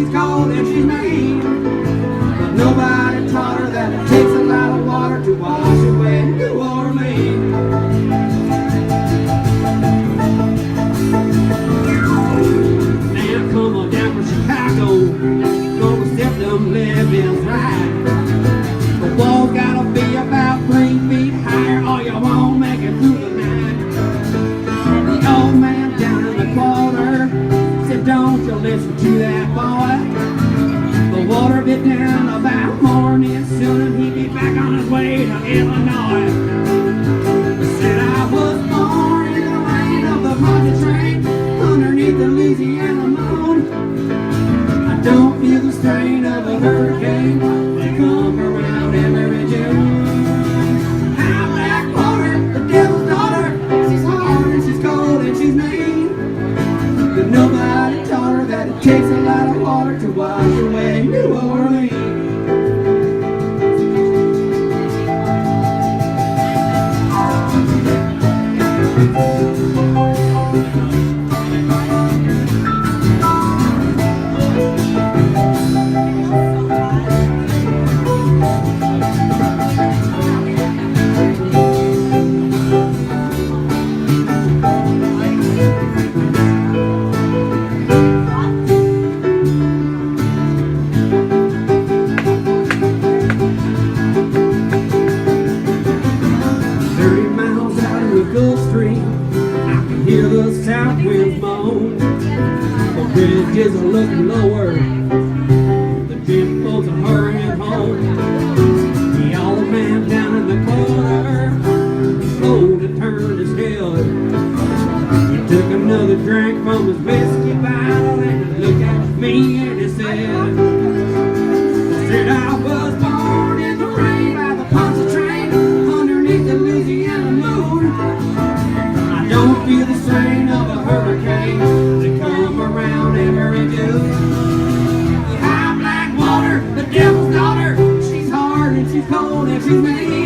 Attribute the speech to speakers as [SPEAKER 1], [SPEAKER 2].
[SPEAKER 1] she's cold and she's mean. But nobody taught her that it takes a lot of water to wash away New Orleans. Now come on down from Chicago, gonna set them livings right. The wall's gotta be about 3 feet higher, or you won't make it through the night. The old man down in the quarter said, don't you listen to that boy. The water be down about morning soon, and he'd be back on his way to Illinois. He said, I was born in the rain of the Ponty train, underneath the Louisiana moon. I don't feel the strain of a hurricane, they come around every June. High black water, the devil's daughter, she's hard and she's cold and she's mean. But nobody taught her that it takes a lot of water to wash away New Orleans. Gulf Stream, I can hear the south winds moan. The bridges are looking lower, the gym folks are hurrying home. The old man down in the corner slowly turned his head. He took another drink from his whiskey bottle and he looked at me and he said, I was born in the rain by the Ponty train, underneath the Louisiana moon. I don't feel the strain of a hurricane, they come around every June. High black water, the devil's daughter, she's hard and she's cold and she's mean.